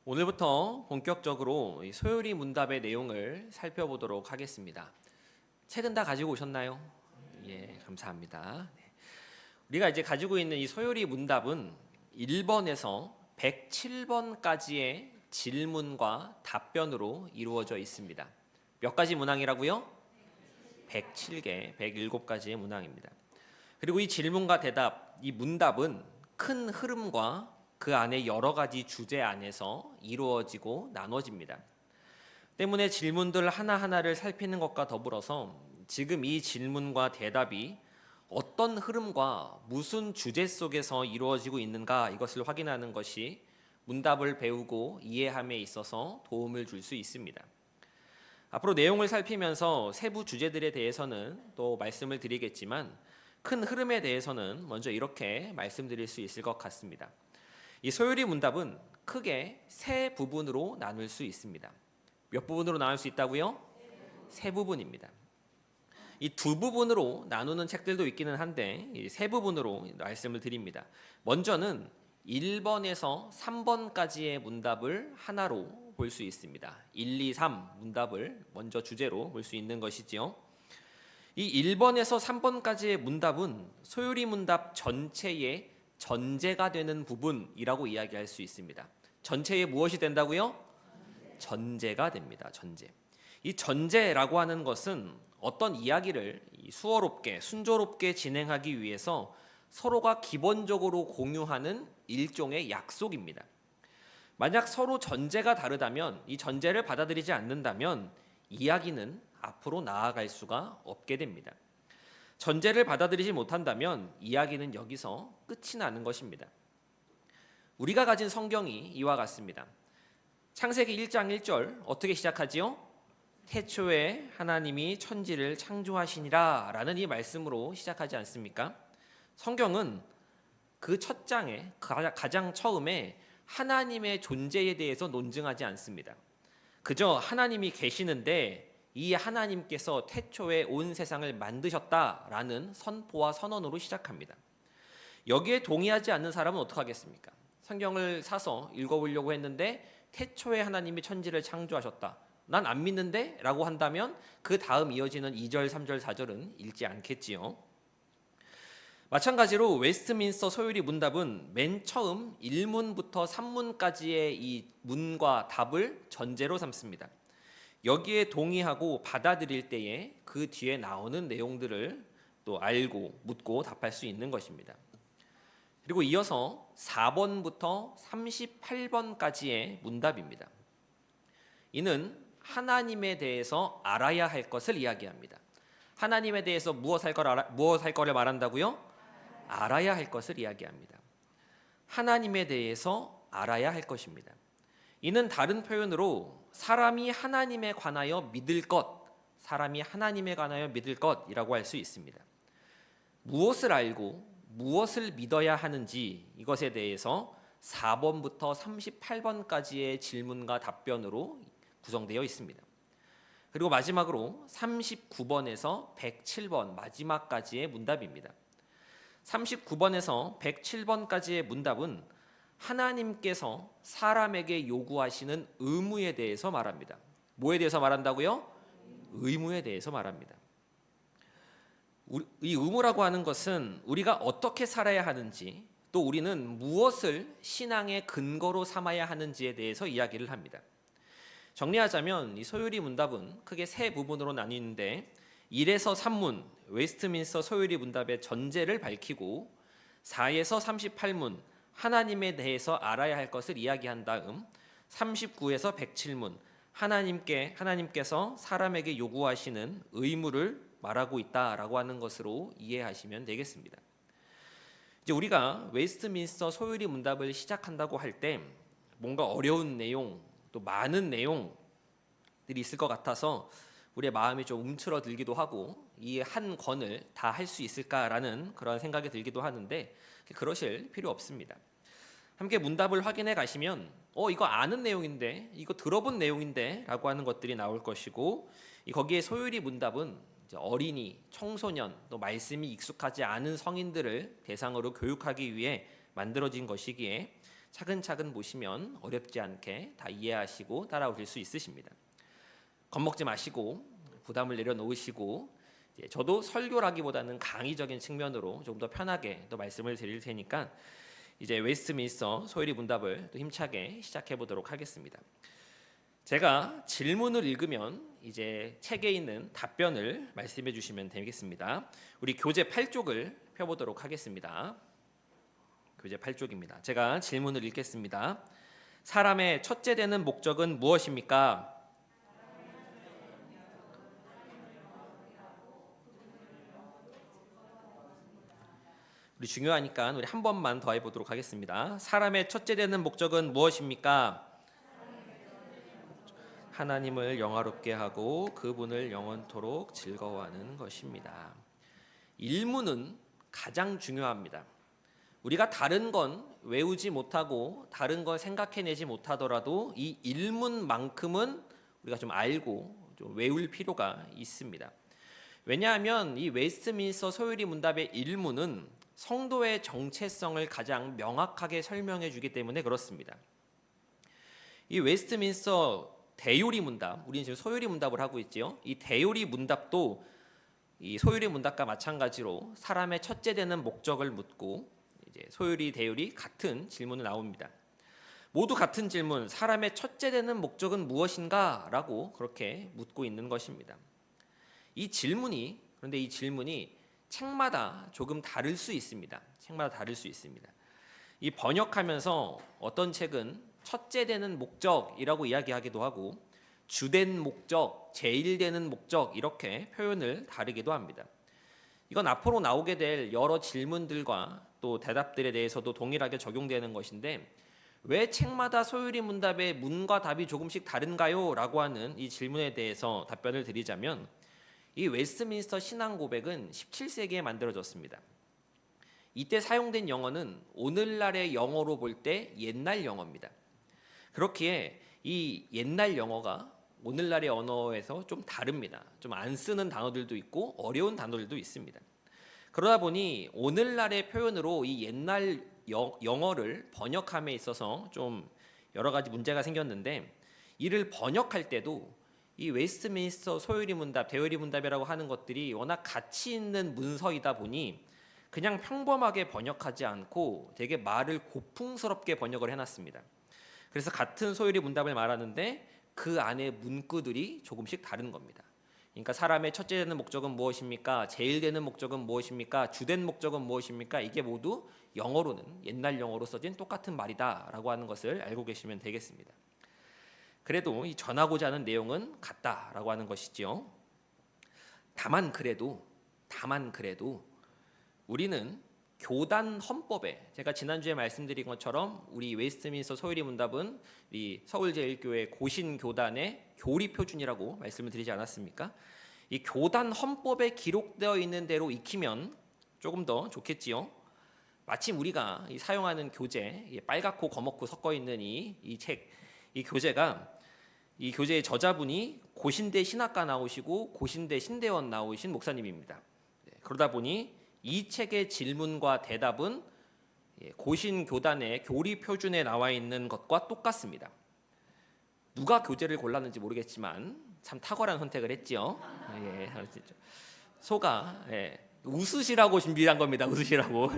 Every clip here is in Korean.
오늘부터 본격적으로 이 소요리 문답의 내용을 살펴보도록 하겠습니다. 책은 다 가지고 오셨나요? 예, 감사합니다. 네. 우리가 이제 가지고 있는 이 소요리 문답은 1번에서 107번까지의 질문과 답변으로 이루어져 있습니다. 몇 가지 문항이라고요? 107개, 107가지의 문항입니다. 그리고 이 질문과 대답, 이 문답은 큰 흐름과 그 안에 여러 가지 주제 안에서 이루어지고 나눠집니다. 때문에 질문들 하나하나를 살피는 것과 더불어서 지금 이 질문과 대답이 어떤 흐름과 무슨 주제 속에서 이루어지고 있는가 이것을 확인하는 것이 문답을 배우고 이해함에 있어서 도움을 줄 수 있습니다. 앞으로 내용을 살피면서 세부 주제들에 대해서는 또 말씀을 드리겠지만 큰 흐름에 대해서는 먼저 이렇게 말씀드릴 수 있을 것 같습니다. 이 소요리 문답은 크게 세 부분으로 나눌 수 있습니다. 몇 부분으로 나눌 수 있다고요? 세 부분입니다. 이 두 부분으로 나누는 책들도 있기는 한데 이 세 부분으로 말씀을 드립니다. 먼저는 1번에서 3번까지의 문답을 하나로 볼 수 있습니다. 1, 2, 3 문답을 먼저 주제로 볼 수 있는 것이지요. 이 1번에서 3번까지의 문답은 소요리 문답 전체의 전제가 되는 부분이라고 이야기할 수 있습니다. 전체에 무엇이 된다고요? 전제가 됩니다. 전제. 이 전제라고 하는 것은 어떤 이야기를 수어롭게 순조롭게 진행하기 위해서 서로가 기본적으로 공유하는 일종의 약속입니다. 만약 서로 전제가 다르다면 이 전제를 받아들이지 않는다면 이야기는 앞으로 나아갈 수가 없게 됩니다. 전제를 받아들이지 못한다면 이야기는 여기서 끝이 나는 것입니다. 우리가 가진 성경이 이와 같습니다. 창세기 1장 1절 어떻게 시작하지요? 태초에 하나님이 천지를 창조하시니라 라는 이 말씀으로 시작하지 않습니까? 성경은 그 첫 장에 가장 처음에 하나님의 존재에 대해서 논증하지 않습니다. 그저 하나님이 계시는데 이 하나님께서 태초에 온 세상을 만드셨다라는 선포와 선언으로 시작합니다. 여기에 동의하지 않는 사람은 어떻게 하겠습니까? 성경을 사서 읽어보려고 했는데 태초에 하나님이 천지를 창조하셨다. 난 안 믿는데? 라고 한다면 그 다음 이어지는 2절, 3절, 4절은 읽지 않겠지요. 마찬가지로 웨스트민스터 소요리 문답은 맨 처음 1문부터 3문까지의 이 문과 답을 전제로 삼습니다. 여기에 동의하고 받아들일 때에 그 뒤에 나오는 내용들을 또 알고 묻고 답할 수 있는 것입니다. 그리고 이어서 4번부터 38번까지의 문답입니다. 이는 하나님에 대해서 알아야 할 것을 이야기합니다. 하나님에 대해서 무엇 할 거를 말한다고요? 알아야 할 것을 이야기합니다. 하나님에 대해서 알아야 할 것입니다. 이는 다른 표현으로 사람이 하나님에 관하여 믿을 것, 사람이 하나님에 관하여 믿을 것이라고 할 수 있습니다. 무엇을 알고 무엇을 믿어야 하는지 이것에 대해서 4번부터 38번까지의 질문과 답변으로 구성되어 있습니다. 그리고 마지막으로 39번에서 107번 마지막까지의 문답입니다. 39번에서 107번까지의 문답은 하나님께서 사람에게 요구하시는 의무에 대해서 말합니다. 뭐에 대해서 말한다고요? 의무에 대해서 말합니다. 이 의무라고 하는 것은 우리가 어떻게 살아야 하는지 또 우리는 무엇을 신앙의 근거로 삼아야 하는지에 대해서 이야기를 합니다. 정리하자면 이 소요리 문답은 크게 세 부분으로 나뉘는데 1에서 3문 웨스트민스터 소요리 문답의 전제를 밝히고 4에서 38문 하나님에 대해서 알아야 할 것을 이야기한 다음 39에서 107문 하나님께서 사람에게 요구하시는 의무를 말하고 있다라고 하는 것으로 이해하시면 되겠습니다. 이제 우리가 웨스트민스터 소요리 문답을 시작한다고 할 때 뭔가 어려운 내용 또 많은 내용들이 있을 것 같아서 우리의 마음이 좀 움츠러들기도 하고 이 한 권을 다 할 수 있을까라는 그런 생각이 들기도 하는데 그러실 필요 없습니다. 함께 문답을 확인해 가시면 이거 아는 내용인데 이거 들어본 내용인데 라고 하는 것들이 나올 것이고 거기에 소요리 문답은 이제 어린이, 청소년 또 말씀이 익숙하지 않은 성인들을 대상으로 교육하기 위해 만들어진 것이기에 차근차근 보시면 어렵지 않게 다 이해하시고 따라오실 수 있으십니다. 겁먹지 마시고 부담을 내려놓으시고, 저도 설교라기보다는 강의적인 측면으로 좀 더 편하게 또 말씀을 드릴 테니까 이제 웨스트민스터 소요리 문답을 또 힘차게 시작해 보도록 하겠습니다. 제가 질문을 읽으면 이제 책에 있는 답변을 말씀해 주시면 되겠습니다. 우리 교재 8쪽을 펴보도록 하겠습니다. 교재 8쪽입니다. 제가 질문을 읽겠습니다. 사람의 첫째 되는 목적은 무엇입니까? 우리 중요하니까 우리 한 번만 더 해보도록 하겠습니다. 사람의 첫째 되는 목적은 무엇입니까? 하나님을 영화롭게 하고 그분을 영원토록 즐거워하는 것입니다. 일문은 가장 중요합니다. 우리가 다른 건 외우지 못하고 다른 건 생각해내지 못하더라도 이 일문만큼은 우리가 좀 알고 좀 외울 필요가 있습니다. 왜냐하면 이 웨스트민스터 소요리 문답의 일문은 성도의 정체성을 가장 명확하게 설명해 주기 때문에 그렇습니다. 이 웨스트민스터 대요리 문답, 우리는 지금 소요리 문답을 하고 있지요. 이 대요리 문답도 이 소요리 문답과 마찬가지로 사람의 첫째 되는 목적을 묻고, 이제 소요리 대요리 같은 질문이 나옵니다. 모두 같은 질문, 사람의 첫째 되는 목적은 무엇인가라고 그렇게 묻고 있는 것입니다. 그런데 이 질문이 책마다 조금 다를 수 있습니다. 책마다 다를 수 있습니다. 이 번역하면서 어떤 책은 첫째 되는 목적이라고 이야기하기도 하고 주된 목적, 제일 되는 목적 이렇게 표현을 다르기도 합니다. 이건 앞으로 나오게 될 여러 질문들과 또 대답들에 대해서도 동일하게 적용되는 것인데, 왜 책마다 소요리 문답의 문과 답이 조금씩 다른가요? 라고 하는 이 질문에 대해서 답변을 드리자면, 이 웨스트민스터 신앙 고백은 17세기에 만들어졌습니다. 이때 사용된 영어는 오늘날의 영어로 볼 때 옛날 영어입니다. 그렇기에 이 옛날 영어가 오늘날의 언어에서 좀 다릅니다. 좀 안 쓰는 단어들도 있고 어려운 단어들도 있습니다. 그러다 보니 오늘날의 표현으로 이 옛날 영어를 번역함에 있어서 좀 여러 가지 문제가 생겼는데, 이를 번역할 때도 이 웨스트민스터 소요리 문답, 대요리 문답이라고 하는 것들이 워낙 가치 있는 문서이다 보니 그냥 평범하게 번역하지 않고 되게 말을 고풍스럽게 번역을 해놨습니다. 그래서 같은 소요리 문답을 말하는데 그 안에 문구들이 조금씩 다른 겁니다. 그러니까 사람의 첫째 되는 목적은 무엇입니까? 제일 되는 목적은 무엇입니까? 주된 목적은 무엇입니까? 이게 모두 영어로는 옛날 영어로 써진 똑같은 말이다라고 하는 것을 알고 계시면 되겠습니다. 그래도 이 전하고자 하는 내용은 같다라고 하는 것이죠. 다만 그래도 우리는 교단 헌법에, 제가 지난주에 말씀드린 것처럼 우리 웨스트민스터 소요리 문답은 이 서울제일교회 고신교단의 교리표준이라고 말씀을 드리지 않았습니까? 이 교단 헌법에 기록되어 있는 대로 익히면 조금 더 좋겠지요. 마침 우리가 사용하는 교재, 빨갛고 거먹고 섞어 있는 이 책, 이 교재의 저자분이 고신대 신학과 나오시고 고신대 신대원 나오신 목사님입니다. 그러다 보니 이 책의 질문과 대답은 고신교단의 교리표준에 나와 있는 것과 똑같습니다. 누가 교재를 골랐는지 모르겠지만 참 탁월한 선택을 했지요. 소가 웃으시라고 준비한 겁니다. 웃으시라고.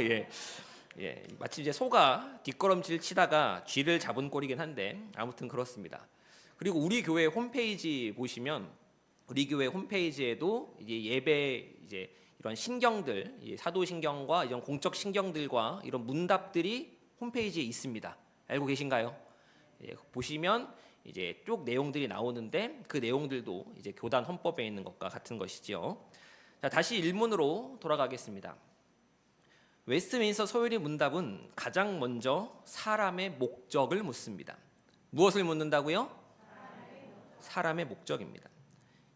마치 이제 소가 뒷걸음질 치다가 쥐를 잡은 꼴이긴 한데 아무튼 그렇습니다. 그리고 우리 교회 홈페이지 보시면 우리 교회 홈페이지에도 이제 예배 이런 신경들, 사도신경과 이런 공적 신경들과 이런 문답들이 홈페이지에 있습니다. 알고 계신가요? 보시면 이제 쭉 내용들이 나오는데 그 내용들도 이제 교단 헌법에 있는 것과 같은 것이지요. 자, 다시 일문으로 돌아가겠습니다. 웨스트민스터 소요리 문답은 가장 먼저 사람의 목적을 묻습니다. 무엇을 묻는다고요? 사람의 목적입니다.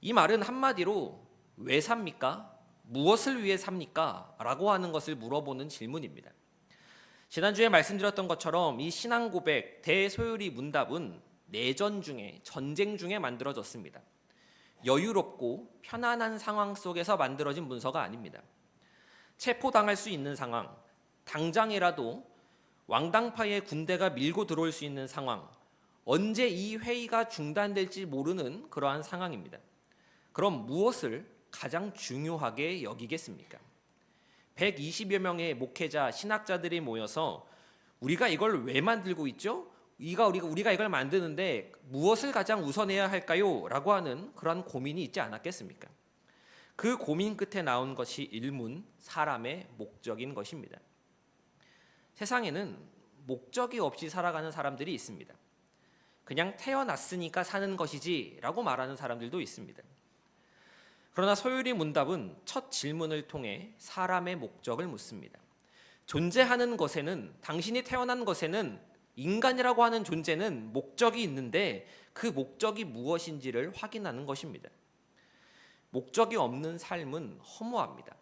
이 말은 한마디로 왜 삽니까? 무엇을 위해 삽니까? 라고 하는 것을 물어보는 질문입니다. 지난주에 말씀드렸던 것처럼 이 신앙 고백 대소요리 문답은 내전 중에, 전쟁 중에 만들어졌습니다. 여유롭고 편안한 상황 속에서 만들어진 문서가 아닙니다. 체포당할 수 있는 상황, 당장이라도 왕당파의 군대가 밀고 들어올 수 있는 상황, 언제 이 회의가 중단될지 모르는 그러한 상황입니다. 그럼 무엇을 가장 중요하게 여기겠습니까? 120여 명의 목회자, 신학자들이 모여서 우리가 이걸 왜 만들고 있죠? 우리가 이걸 만드는데 무엇을 가장 우선해야 할까요? 라고 하는 그런 고민이 있지 않았겠습니까? 그 고민 끝에 나온 것이 일문 사람의 목적인 것입니다. 세상에는 목적이 없이 살아가는 사람들이 있습니다. 그냥 태어났으니까 사는 것이지 라고 말하는 사람들도 있습니다. 그러나 소요리 문답은 첫 질문을 통해 사람의 목적을 묻습니다. 존재하는 것에는, 당신이 태어난 것에는, 인간이라고 하는 존재는 목적이 있는데 그 목적이 무엇인지를 확인하는 것입니다. 목적이 없는 삶은 허무합니다.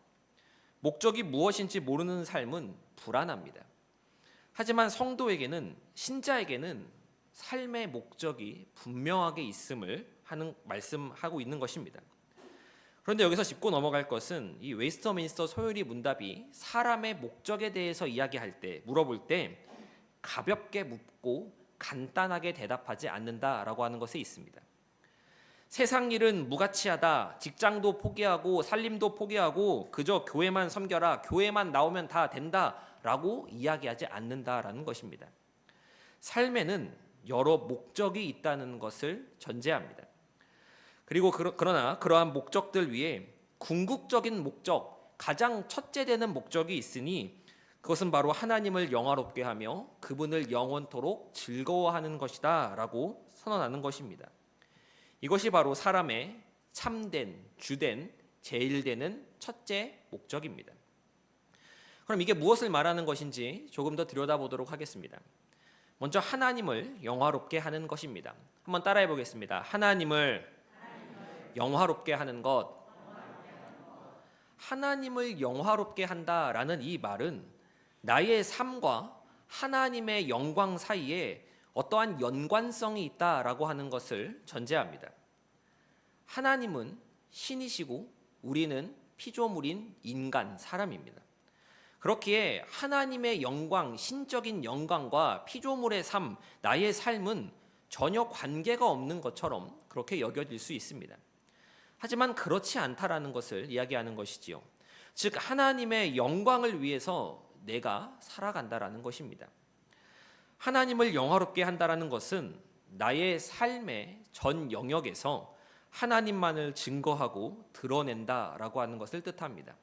목적이 무엇인지 모르는 삶은 불안합니다. 하지만 성도에게는, 신자에게는 삶의 목적이 분명하게 있음을 말씀하고 있는 것입니다. 그런데 여기서 짚고 넘어갈 것은 이 웨스트민스터 소요리 문답이 사람의 목적에 대해서 이야기할 때, 물어볼 때 가볍게 묻고 간단하게 대답하지 않는다라고 하는 것에 있습니다. 세상 일은 무가치하다, 직장도 포기하고 살림도 포기하고 그저 교회만 섬겨라, 교회만 나오면 다 된다라고 이야기하지 않는다라는 것입니다. 삶에는 여러 목적이 있다는 것을 전제합니다. 그리고 그러나 그러한 목적들 위에 궁극적인 목적, 가장 첫째 되는 목적이 있으니 그것은 바로 하나님을 영화롭게 하며 그분을 영원토록 즐거워하는 것이다 라고 선언하는 것입니다. 이것이 바로 사람의 참된, 주된, 제일되는 첫째 목적입니다. 그럼 이게 무엇을 말하는 것인지 조금 더 들여다보도록 하겠습니다. 먼저 하나님을 영화롭게 하는 것입니다. 한번 따라해 보겠습니다. 하나님을 영화롭게 하는 것. 하나님을 영화롭게 한다라는 이 말은 나의 삶과 하나님의 영광 사이에 어떠한 연관성이 있다라고 하는 것을 전제합니다. 하나님은 신이시고 우리는 피조물인 인간, 사람입니다. 그렇기에 하나님의 영광, 신적인 영광과 피조물의 삶, 나의 삶은 전혀 관계가 없는 것처럼 그렇게 여겨질 수 있습니다. 하지만 그렇지 않다라는 것을 이야기하는 것이지요. 즉 하나님의 영광을 위해서 내가 살아간다라는 것입니다. 하나님을 영화롭게 한다라는 것은 나의 삶의 전 영역에서 하나님만을 증거하고 드러낸다라고 하는 것을 뜻합니다.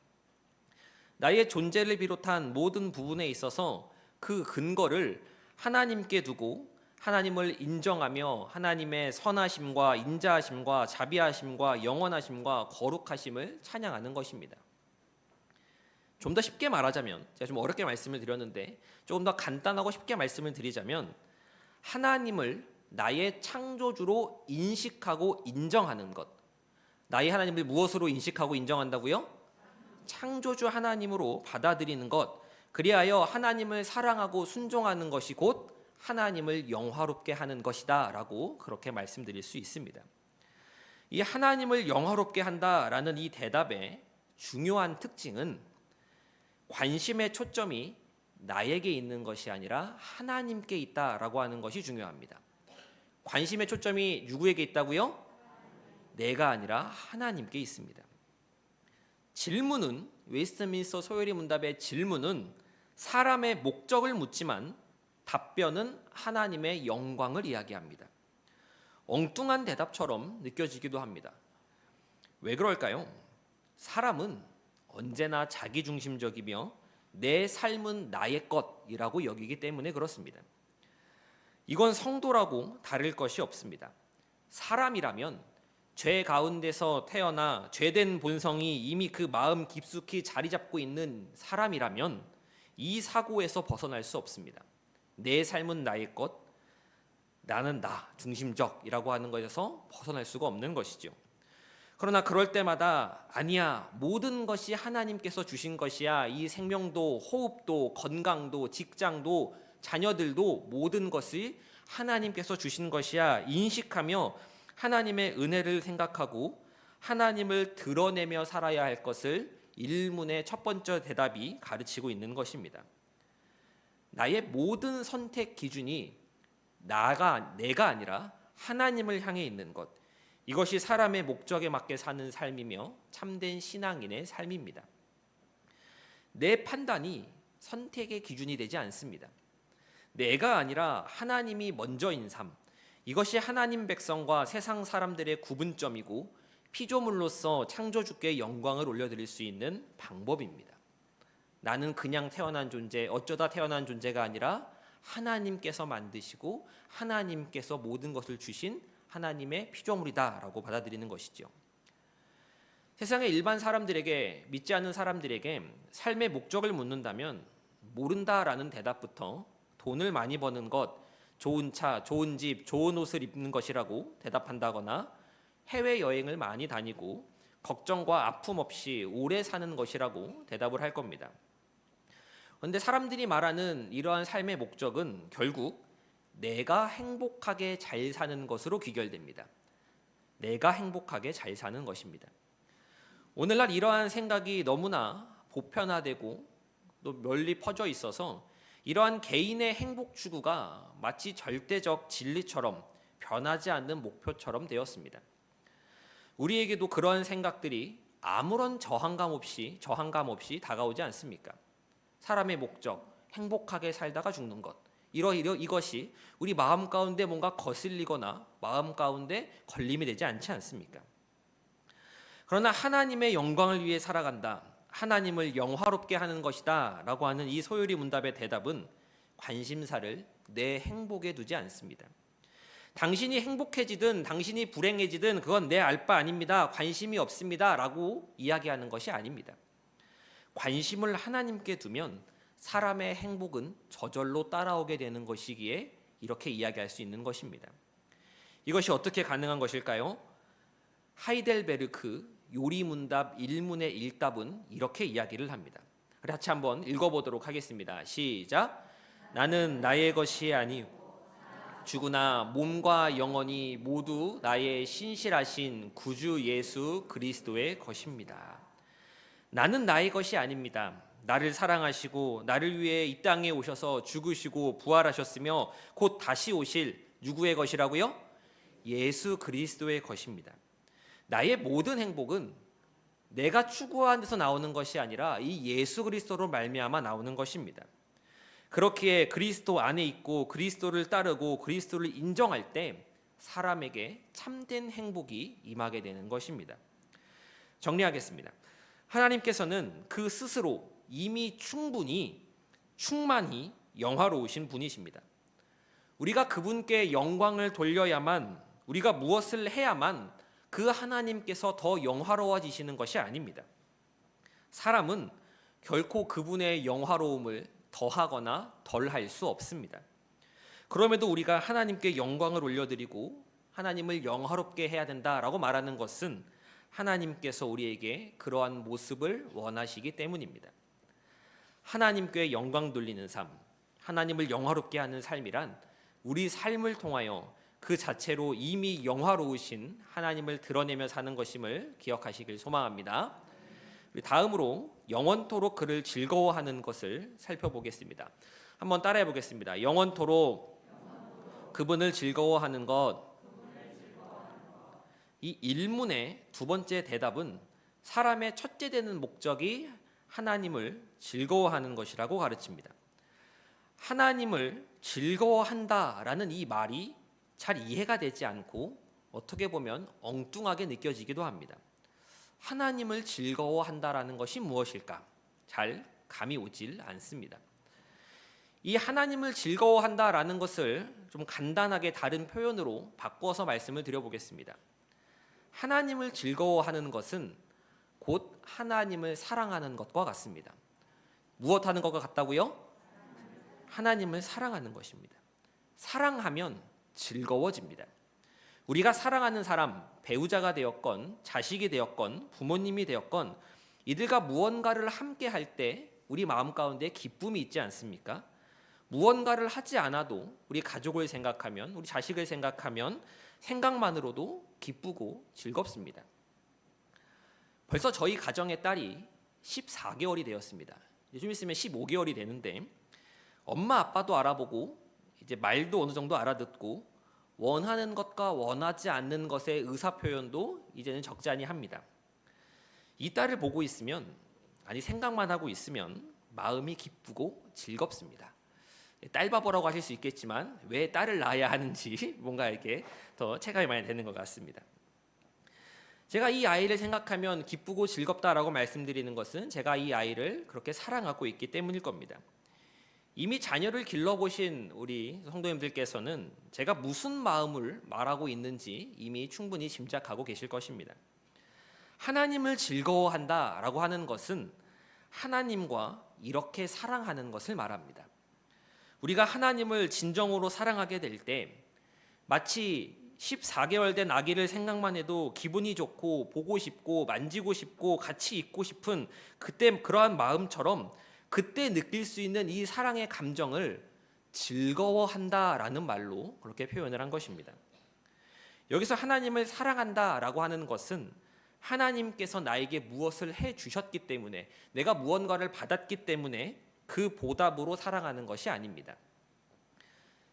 나의 존재를 비롯한 모든 부분에 있어서 그 근거를 하나님께 두고 하나님을 인정하며 하나님의 선하심과 인자하심과 자비하심과 영원하심과 거룩하심을 찬양하는 것입니다. 좀 더 쉽게 말하자면, 제가 좀 어렵게 말씀을 드렸는데 조금 더 간단하고 쉽게 말씀을 드리자면, 하나님을 나의 창조주로 인식하고 인정하는 것. 나의 하나님을 무엇으로 인식하고 인정한다고요? 창조주 하나님으로 받아들이는 것. 그리하여 하나님을 사랑하고 순종하는 것이 곧 하나님을 영화롭게 하는 것이다 라고 그렇게 말씀드릴 수 있습니다. 이 하나님을 영화롭게 한다라는 이 대답의 중요한 특징은 관심의 초점이 나에게 있는 것이 아니라 하나님께 있다라고 하는 것이 중요합니다. 관심의 초점이 누구에게 있다고요? 내가 아니라 하나님께 있습니다. 질문은, 웨스트민스터 소요리 문답의 질문은 사람의 목적을 묻지만 답변은 하나님의 영광을 이야기합니다. 엉뚱한 대답처럼 느껴지기도 합니다. 왜 그럴까요? 사람은 언제나 자기중심적이며 내 삶은 나의 것이라고 여기기 때문에 그렇습니다. 이건 성도라고 다를 것이 없습니다. 사람이라면 죄 가운데서 태어나 죄된 본성이 이미 그 마음 깊숙이 자리 잡고 있는 사람이라면 이 사고에서 벗어날 수 없습니다. 내 삶은 나의 것, 나는 나 중심적이라고 하는 것에서 벗어날 수가 없는 것이죠. 그러나 그럴 때마다 아니야, 모든 것이 하나님께서 주신 것이야. 이 생명도 호흡도 건강도 직장도 자녀들도 모든 것이 하나님께서 주신 것이야 인식하며 하나님의 은혜를 생각하고 하나님을 드러내며 살아야 할 것을 일문의 첫 번째 대답이 가르치고 있는 것입니다. 나의 모든 선택 기준이 내가 아니라 하나님을 향해 있는 것, 이것이 사람의 목적에 맞게 사는 삶이며 참된 신앙인의 삶입니다. 내 판단이 선택의 기준이 되지 않습니다. 내가 아니라 하나님이 먼저인 삶, 이것이 하나님 백성과 세상 사람들의 구분점이고 피조물로서 창조주께 영광을 올려드릴 수 있는 방법입니다. 나는 그냥 태어난 존재, 어쩌다 태어난 존재가 아니라 하나님께서 만드시고 하나님께서 모든 것을 주신 하나님의 피조물이다라고 받아들이는 것이죠. 세상의 일반 사람들에게, 믿지 않는 사람들에게 삶의 목적을 묻는다면 모른다라는 대답부터 돈을 많이 버는 것, 좋은 차, 좋은 집, 좋은 옷을 입는 것이라고 대답한다거나 해외여행을 많이 다니고 걱정과 아픔 없이 오래 사는 것이라고 대답을 할 겁니다. 그런데 사람들이 말하는 이러한 삶의 목적은 결국 내가 행복하게 잘 사는 것으로 귀결됩니다. 내가 행복하게 잘 사는 것입니다. 오늘날 이러한 생각이 너무나 보편화되고 또 널리 퍼져 있어서 이러한 개인의 행복 추구가 마치 절대적 진리처럼 변하지 않는 목표처럼 되었습니다. 우리에게도 그러한 생각들이 아무런 저항감 없이 다가오지 않습니까? 사람의 목적, 행복하게 살다가 죽는 것, 이것이 우리 마음 가운데 뭔가 거슬리거나 마음 가운데 걸림이 되지 않지 않습니까? 그러나 하나님의 영광을 위해 살아간다, 하나님을 영화롭게 하는 것이다 라고 하는 이 소요리 문답의 대답은 관심사를 내 행복에 두지 않습니다. 당신이 행복해지든 당신이 불행해지든 그건 내 알 바 아닙니다, 관심이 없습니다 라고 이야기하는 것이 아닙니다. 관심을 하나님께 두면 사람의 행복은 저절로 따라오게 되는 것이기에 이렇게 이야기할 수 있는 것입니다. 이것이 어떻게 가능한 것일까요? 하이델베르크 요리문답 1문의 1답은 이렇게 이야기를 합니다. 같이 한번 읽어보도록 하겠습니다. 시작. 나는 나의 것이 아니요 주구나 몸과 영혼이 모두 나의 신실하신 구주 예수 그리스도의 것입니다. 나는 나의 것이 아닙니다. 나를 사랑하시고 나를 위해 이 땅에 오셔서 죽으시고 부활하셨으며 곧 다시 오실 누구의 것이라고요? 예수 그리스도의 것입니다. 나의 모든 행복은 내가 추구하는 데서 나오는 것이 아니라 이 예수 그리스도로 말미암아 나오는 것입니다. 그렇기에 그리스도 안에 있고 그리스도를 따르고 그리스도를 인정할 때 사람에게 참된 행복이 임하게 되는 것입니다. 정리하겠습니다. 하나님께서는 그 스스로 이미 충만히 영화로우신 분이십니다. 우리가 그분께 영광을 돌려야만, 우리가 무엇을 해야만 그 하나님께서 더 영화로워지시는 것이 아닙니다. 사람은 결코 그분의 영화로움을 더하거나 덜할 수 없습니다. 그럼에도 우리가 하나님께 영광을 올려드리고 하나님을 영화롭게 해야 된다라고 말하는 것은 하나님께서 우리에게 그러한 모습을 원하시기 때문입니다. 하나님께 영광 돌리는 삶, 하나님을 영화롭게 하는 삶이란 우리 삶을 통하여 그 자체로 이미 영화로우신 하나님을 드러내며 사는 것임을 기억하시길 소망합니다. 다음으로 영원토록 그를 즐거워하는 것을 살펴보겠습니다. 한번 따라해 보겠습니다. 영원토록 그분을 즐거워하는 것. 이 1문의 두 번째 대답은 사람의 첫째 되는 목적이 하나님을 즐거워하는 것이라고 가르칩니다. 하나님을 즐거워한다라는 이 말이 잘 이해가 되지 않고 어떻게 보면 엉뚱하게 느껴지기도 합니다. 하나님을 즐거워한다라는 것이 무엇일까? 잘 감이 오질 않습니다. 이 하나님을 즐거워한다라는 것을 좀 간단하게 다른 표현으로 바꿔서 말씀을 드려보겠습니다. 하나님을 즐거워하는 것은 곧 하나님을 사랑하는 것과 같습니다. 무엇 하는 것과 같다고요? 하나님을 사랑하는 것입니다. 사랑하면 즐거워집니다. 우리가 사랑하는 사람, 배우자가 되었건 자식이 되었건 부모님이 되었건 이들과 무언가를 함께 할 때 우리 마음 가운데 기쁨이 있지 않습니까? 무언가를 하지 않아도 우리 가족을 생각하면, 우리 자식을 생각하면 생각만으로도 기쁘고 즐겁습니다. 벌써 저희 가정의 딸이 14개월이 되었습니다. 좀 있으면 15개월이 되는데 엄마 아빠도 알아보고 이제 말도 어느 정도 알아듣고 원하는 것과 원하지 않는 것의 의사 표현도 이제는 적잖이 합니다. 이 딸을 보고 있으면, 아니 생각만 하고 있으면 마음이 기쁘고 즐겁습니다. 딸 바보라고 하실 수 있겠지만 왜 딸을 낳아야 하는지 뭔가 이렇게 더 체감이 많이 되는 것 같습니다. 제가 이 아이를 생각하면 기쁘고 즐겁다라고 말씀드리는 것은 제가 이 아이를 그렇게 사랑하고 있기 때문일 겁니다. 이미 자녀를 길러보신 우리 성도님들께서는 제가 무슨 마음을 말하고 있는지 이미 충분히 짐작하고 계실 것입니다. 하나님을 즐거워한다라고 하는 것은 하나님과 이렇게 사랑하는 것을 말합니다. 우리가 하나님을 진정으로 사랑하게 될 때 마치 14개월 된 아기를 생각만 해도 기분이 좋고 보고 싶고 만지고 싶고 같이 있고 싶은 그때 그러한 마음처럼 그때 느낄 수 있는 이 사랑의 감정을 즐거워한다라는 말로 그렇게 표현을 한 것입니다. 여기서 하나님을 사랑한다라고 하는 것은 하나님께서 나에게 무엇을 해 주셨기 때문에, 내가 무언가를 받았기 때문에 그 보답으로 사랑하는 것이 아닙니다.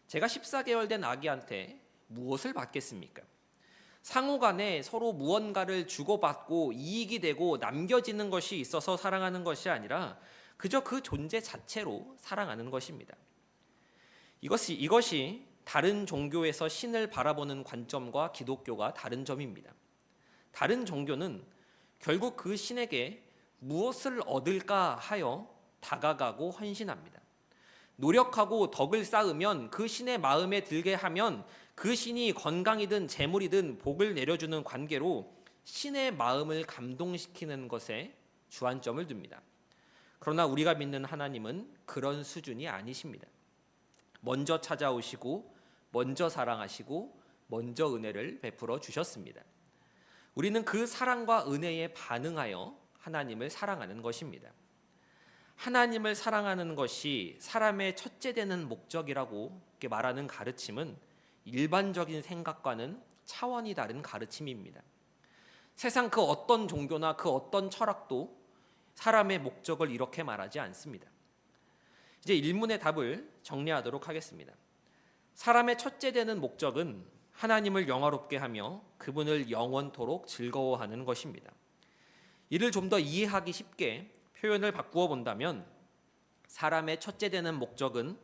제가 14개월 된 아기한테 무엇을 받겠습니까? 상호간에 서로 무언가를 주고받고 이익이 되고 남겨지는 것이 있어서 사랑하는 것이 아니라 그저 그 존재 자체로 사랑하는 것입니다. 이것이 다른 종교에서 신을 바라보는 관점과 기독교가 다른 점입니다. 다른 종교는 결국 그 신에게 무엇을 얻을까 하여 다가가고 헌신합니다. 노력하고 덕을 쌓으면 그 신의 마음에 들게 하면 그 신이 건강이든 재물이든 복을 내려주는 관계로 신의 마음을 감동시키는 것에 주안점을 둡니다. 그러나 우리가 믿는 하나님은 그런 수준이 아니십니다. 먼저 찾아오시고 먼저 사랑하시고 먼저 은혜를 베풀어 주셨습니다. 우리는 그 사랑과 은혜에 반응하여 하나님을 사랑하는 것입니다. 하나님을 사랑하는 것이 사람의 첫째 되는 목적이라고 말하는 가르침은 일반적인 생각과는 차원이 다른 가르침입니다. 세상 그 어떤 종교나 그 어떤 철학도 사람의 목적을 이렇게 말하지 않습니다. 이제 일문의 답을 정리하도록 하겠습니다. 사람의 첫째 되는 목적은 하나님을 영화롭게 하며 그분을 영원토록 즐거워하는 것입니다. 이를 좀 더 이해하기 쉽게 표현을 바꾸어 본다면 사람의 첫째 되는 목적은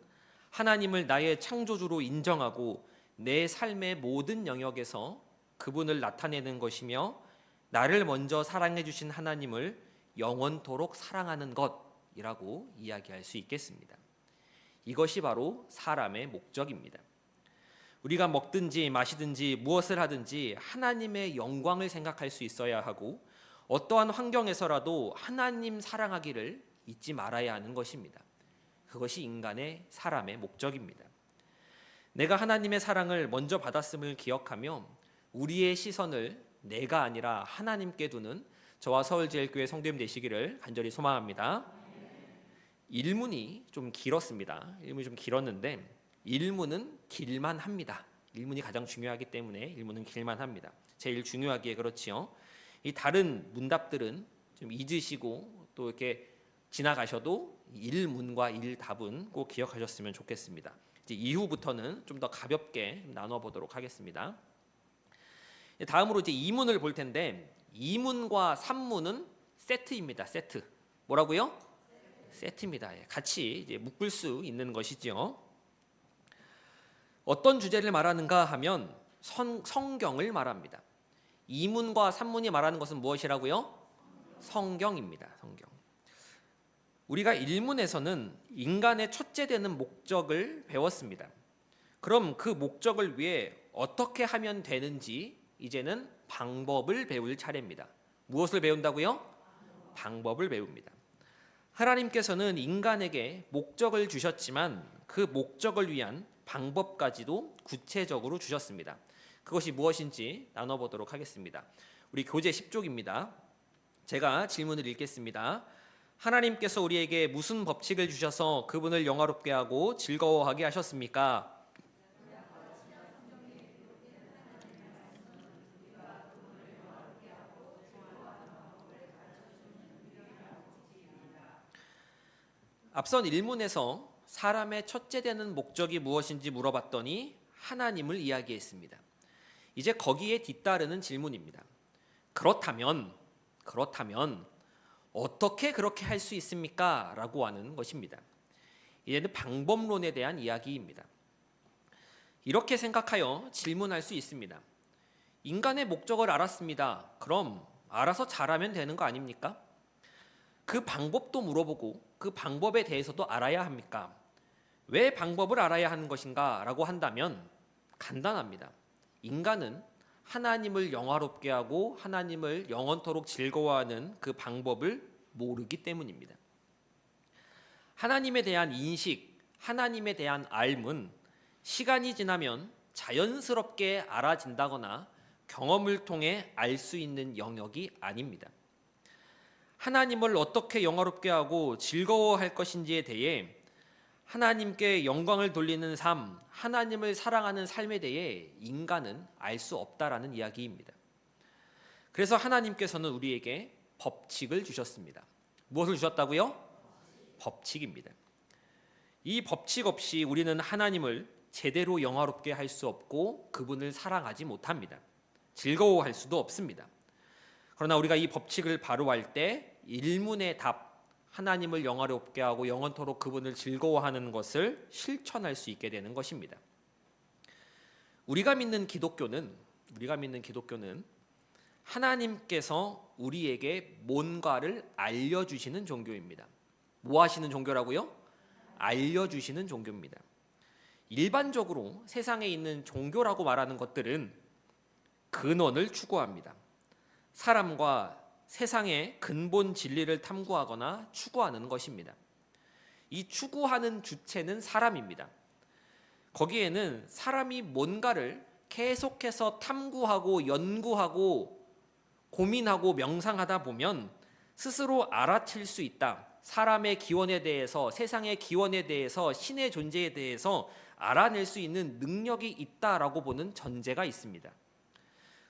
하나님을 나의 창조주로 인정하고 내 삶의 모든 영역에서 그분을 나타내는 것이며 나를 먼저 사랑해 주신 하나님을 영원토록 사랑하는 것이라고 이야기할 수 있겠습니다. 이것이 바로 사람의 목적입니다. 우리가 먹든지 마시든지 무엇을 하든지 하나님의 영광을 생각할 수 있어야 하고 어떠한 환경에서라도 하나님 사랑하기를 잊지 말아야 하는 것입니다. 그것이 인간의 사람의 목적입니다. 내가 하나님의 사랑을 먼저 받았음을 기억하며 우리의 시선을 내가 아니라 하나님께 두는 저와 서울제일교회 성도님 되시기를 간절히 소망합니다. 일문이 좀 길었습니다. 일문이 좀 길었는데 일문은 길만 합니다. 일문이 가장 중요하기 때문에 일문은 길만 합니다. 제일 중요하기에 그렇지요. 이 다른 문답들은 좀 잊으시고 또 이렇게 지나가셔도 일문과 일답은 꼭 기억하셨으면 좋겠습니다. 이제 이후부터는 좀 더 가볍게 나눠보도록 하겠습니다. 다음으로 이제 이문을 볼 텐데 이문과 삼문은 세트입니다. 세트. 뭐라고요? 세트입니다. 같이 이제 묶을 수 있는 것이죠. 어떤 주제를 말하는가 하면 성경을 말합니다. 이문과 삼문이 말하는 것은 무엇이라고요? 성경입니다. 성경. 우리가 일문에서는 인간의 첫째 되는 목적을 배웠습니다. 그럼 그 목적을 위해 어떻게 하면 되는지 이제는 방법을 배울 차례입니다. 무엇을 배운다고요? 방법을 배웁니다. 하나님께서는 인간에게 목적을 주셨지만 그 목적을 위한 방법까지도 구체적으로 주셨습니다. 그것이 무엇인지 나눠보도록 하겠습니다. 우리 교재 10쪽입니다. 제가 질문을 읽겠습니다. 하나님께서 우리에게 무슨 법칙을 주셔서 그분을 영화롭게 하고 즐거워하게 하셨습니까? 앞선 일문에서 사람의 첫째 되는 목적이 무엇인지 물어봤더니 하나님을 이야기했습니다. 이제 거기에 뒤따르는 질문입니다. 그렇다면 어떻게 그렇게 할 수 있습니까? 라고 하는 것입니다. 이제는 방법론에 대한 이야기입니다. 이렇게 생각하여 질문할 수 있습니다. 인간의 목적을 알았습니다. 그럼 알아서 잘하면 되는 거 아닙니까? 그 방법도 물어보고 그 방법에 대해서도 알아야 합니까? 왜 방법을 알아야 하는 것인가? 라고 한다면 간단합니다. 인간은 하나님을 영화롭게 하고 하나님을 영원토록 즐거워하는 그 방법을 모르기 때문입니다. 하나님에 대한 인식, 하나님에 대한 알문, 시간이 지나면 자연스럽게 알아진다거나 경험을 통해 알 수 있는 영역이 아닙니다. 하나님을 어떻게 영화롭게 하고 즐거워할 것인지에 대해 하나님께 영광을 돌리는 삶, 하나님을 사랑하는 삶에 대해 인간은 알 수 없다라는 이야기입니다. 그래서 하나님께서는 우리에게 법칙을 주셨습니다. 무엇을 주셨다고요? 법칙입니다. 이 법칙 없이 우리는 하나님을 제대로 영화롭게 할 수 없고 그분을 사랑하지 못합니다. 즐거워할 수도 없습니다. 그러나 우리가 이 법칙을 바로할 때 일문의 답, 하나님을 영화롭게 하고 영원토록 그분을 즐거워하는 것을 실천할 수 있게 되는 것입니다. 우리가 믿는 기독교는 하나님께서 우리에게 뭔가를 알려주시는 종교입니다. 뭐 하시는 종교라고요? 알려주시는 종교입니다. 일반적으로 세상에 있는 종교라고 말하는 것들은 근원을 추구합니다. 사람과 세상의 근본 진리를 탐구하거나 추구하는 것입니다. 이 추구하는 주체는 사람입니다. 거기에는 사람이 뭔가를 계속해서 탐구하고 연구하고 고민하고 명상하다 보면 스스로 알아챌 수 있다. 사람의 기원에 대해서, 세상의 기원에 대해서, 신의 존재에 대해서 알아낼 수 있는 능력이 있다라고 보는 전제가 있습니다.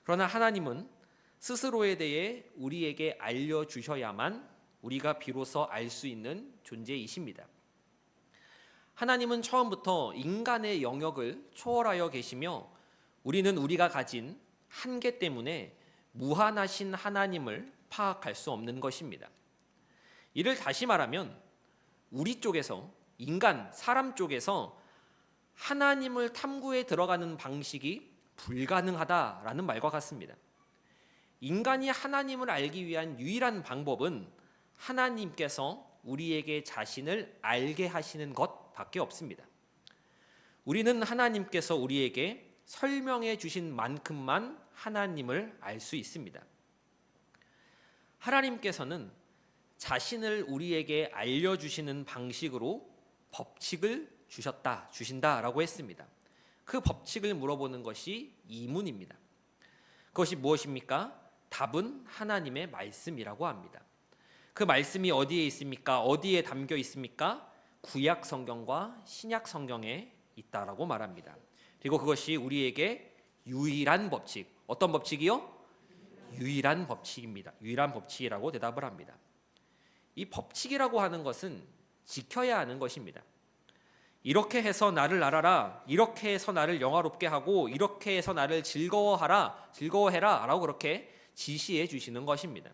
그러나 하나님은 스스로에 대해 우리에게 알려주셔야만 우리가 비로소 알 수 있는 존재이십니다. 하나님은 처음부터 인간의 영역을 초월하여 계시며 우리는 우리가 가진 한계 때문에 무한하신 하나님을 파악할 수 없는 것입니다. 이를 다시 말하면 우리 쪽에서, 인간, 사람 쪽에서 하나님을 탐구해 들어가는 방식이 불가능하다라는 말과 같습니다. 인간이 하나님을 알기 위한 유일한 방법은 하나님께서 우리에게 자신을 알게 하시는 것밖에 없습니다. 우리는 하나님께서 우리에게 설명해 주신 만큼만 하나님을 알 수 있습니다. 하나님께서는 자신을 우리에게 알려주시는 방식으로 법칙을 주신다라고 했습니다. 그 법칙을 물어보는 것이 이문입니다. 그것이 무엇입니까? 답은 하나님의 말씀이라고 합니다. 그 말씀이 어디에 있습니까? 어디에 담겨 있습니까? 구약 성경과 신약 성경에 있다라고 말합니다. 그리고 그것이 우리에게 유일한 법칙, 어떤 법칙이요? 유일한 법칙입니다. 유일한 법칙이라고 대답을 합니다. 이 법칙이라고 하는 것은 지켜야 하는 것입니다. 이렇게 해서 나를 알아라, 이렇게 해서 나를 영화롭게 하고 이렇게 해서 나를 즐거워해라 라고 그렇게 지시해 주시는 것입니다.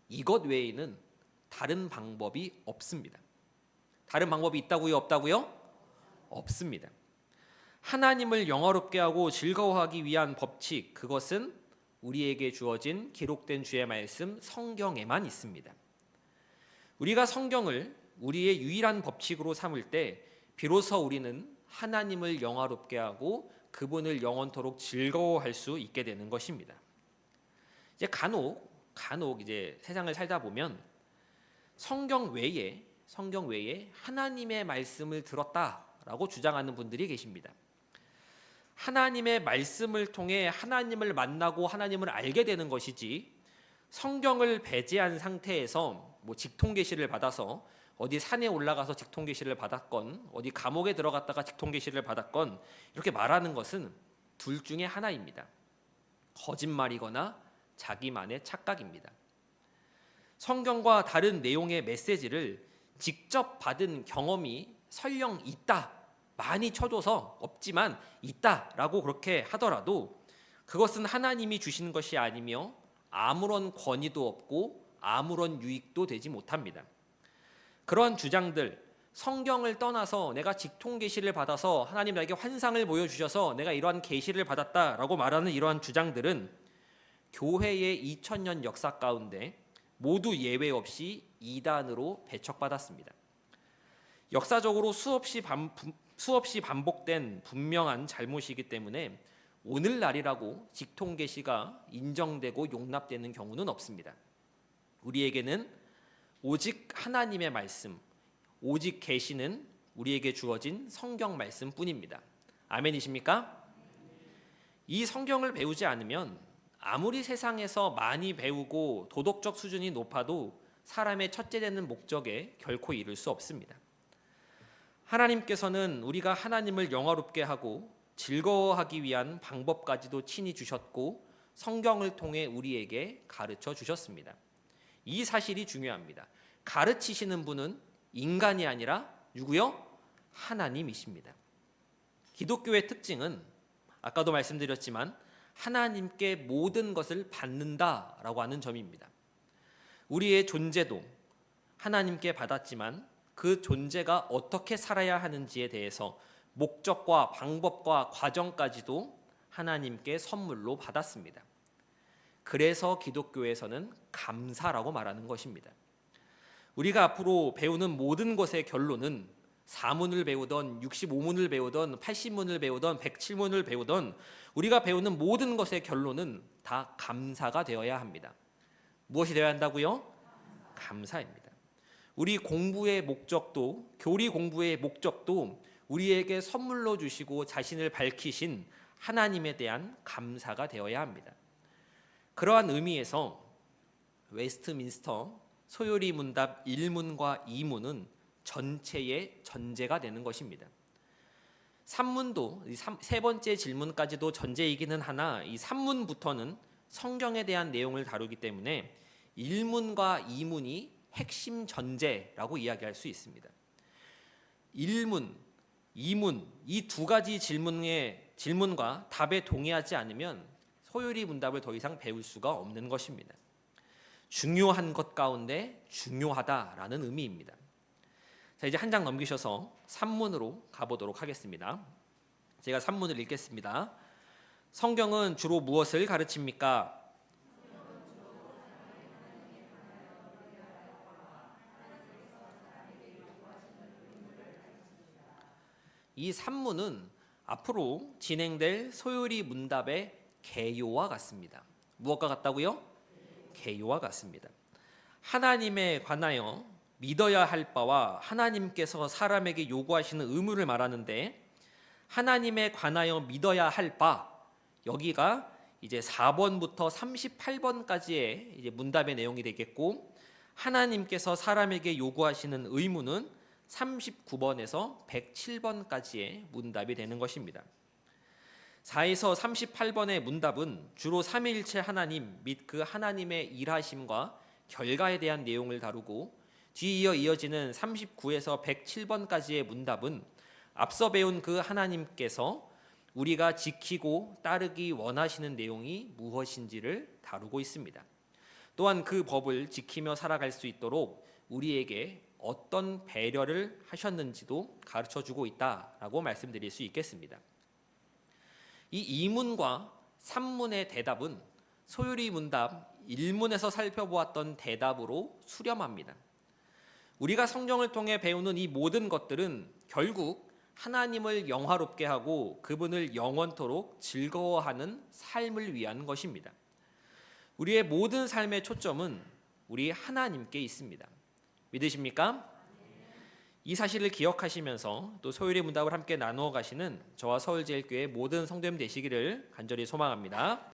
이것 외에는 다른 방법이 없습니다. 다른 방법이 있다고요? 없다고요? 없습니다. 하나님을 영화롭게 하고 즐거워하기 위한 법칙, 그것은 우리에게 주어진 기록된 주의 말씀 성경에만 있습니다. 우리가 성경을 우리의 유일한 법칙으로 삼을 때 비로소 우리는 하나님을 영화롭게 하고 그분을 영원토록 즐거워할 수 있게 되는 것입니다. 이제 간혹 이제 세상을 살다 보면 성경 외에 하나님의 말씀을 들었다라고 주장하는 분들이 계십니다. 하나님의 말씀을 통해 하나님을 만나고 하나님을 알게 되는 것이지 성경을 배제한 상태에서 직통 계시를 받아서 어디 산에 올라가서 직통 계시를 받았건 어디 감옥에 들어갔다가 직통 계시를 받았건 이렇게 말하는 것은 둘 중에 하나입니다. 거짓말이거나 자기만의 착각입니다. 성경과 다른 내용의 메시지를 직접 받은 경험이 설령 있다, 많이 쳐줘서 없지만 있다라고 그렇게 하더라도 그것은 하나님이 주시는 것이 아니며 아무런 권위도 없고 아무런 유익도 되지 못합니다. 그러한 주장들, 성경을 떠나서 내가 직통 계시를 받아서 하나님 나에게 환상을 보여주셔서 내가 이러한 계시를 받았다라고 말하는 이러한 주장들은 교회의 2000년 역사 가운데 모두 예외 없이 이단으로 배척받았습니다. 역사적으로 수없이 반복된 분명한 잘못이기 때문에 오늘날이라고 직통 계시가 인정되고 용납되는 경우는 없습니다. 우리에게는 오직 하나님의 말씀, 오직 계시는 우리에게 주어진 성경 말씀뿐입니다. 아멘이십니까? 이 성경을 배우지 않으면 아무리 세상에서 많이 배우고 도덕적 수준이 높아도 사람의 첫째 되는 목적에 결코 이를 수 없습니다. 하나님께서는 우리가 하나님을 영화롭게 하고 즐거워하기 위한 방법까지도 친히 주셨고 성경을 통해 우리에게 가르쳐 주셨습니다. 이 사실이 중요합니다. 가르치시는 분은 인간이 아니라 누구요? 하나님이십니다. 기독교의 특징은 아까도 말씀드렸지만 하나님께 모든 것을 받는다라고 하는 점입니다. 우리의 존재도 하나님께 받았지만 그 존재가 어떻게 살아야 하는지에 대해서 목적과 방법과 과정까지도 하나님께 선물로 받았습니다. 그래서 기독교에서는 감사라고 말하는 것입니다. 우리가 앞으로 배우는 모든 것의 결론은 사문을 배우던 65문을 배우던 80문을 배우던 107문을 배우던 우리가 배우는 모든 것의 결론은 다 감사가 되어야 합니다. 무엇이 되어야 한다고요? 감사입니다. 우리 공부의 목적도, 교리 공부의 목적도 우리에게 선물로 주시고 자신을 밝히신 하나님에 대한 감사가 되어야 합니다. 그러한 의미에서 웨스트민스터 소요리 문답 1문과 2문은 전체의 전제가 되는 것입니다. 3문도 세 번째 질문까지도 전제이기는 하나 이 3문부터는 성경에 대한 내용을 다루기 때문에 1문과 2문이 핵심 전제라고 이야기할 수 있습니다. 1문, 2문 이 두 가지 질문과 답에 동의하지 않으면 소요리 문답을 더 이상 배울 수가 없는 것입니다. 중요한 것 가운데 중요하다라는 의미입니다. 자, 이제 한 장 넘기셔서 3문으로 가보도록 하겠습니다. 제가 3문을 읽겠습니다. 성경은 주로 무엇을 가르칩니까? 이 3문은 앞으로 진행될 소요리 문답의 개요와 같습니다. 무엇과 같다고요? 개요와 같습니다. 하나님에 관하여 믿어야 할 바와 하나님께서 사람에게 요구하시는 의무를 말하는데 하나님에 관하여 믿어야 할 바 여기가 이제 4번부터 38번까지의 이제 문답의 내용이 되겠고 하나님께서 사람에게 요구하시는 의무는 39번에서 107번까지의 문답이 되는 것입니다. 4에서 38번의 문답은 주로 삼위일체 하나님 및 그 하나님의 일하심과 결과에 대한 내용을 다루고 뒤이어 이어지는 39에서 107번까지의 문답은 앞서 배운 그 하나님께서 우리가 지키고 따르기 원하시는 내용이 무엇인지를 다루고 있습니다. 또한 그 법을 지키며 살아갈 수 있도록 우리에게 어떤 배려를 하셨는지도 가르쳐주고 있다라고 말씀드릴 수 있겠습니다. 이 2문과 3문의 대답은 소요리 문답 1문에서 살펴보았던 대답으로 수렴합니다. 우리가 성경을 통해 배우는 이 모든 것들은 결국 하나님을 영화롭게 하고 그분을 영원토록 즐거워하는 삶을 위한 것입니다. 우리의 모든 삶의 초점은 우리 하나님께 있습니다. 믿으십니까? 이 사실을 기억하시면서 또 소요리 문답을 함께 나누어 가시는 저와 서울제일교회 모든 성도님 되시기를 간절히 소망합니다.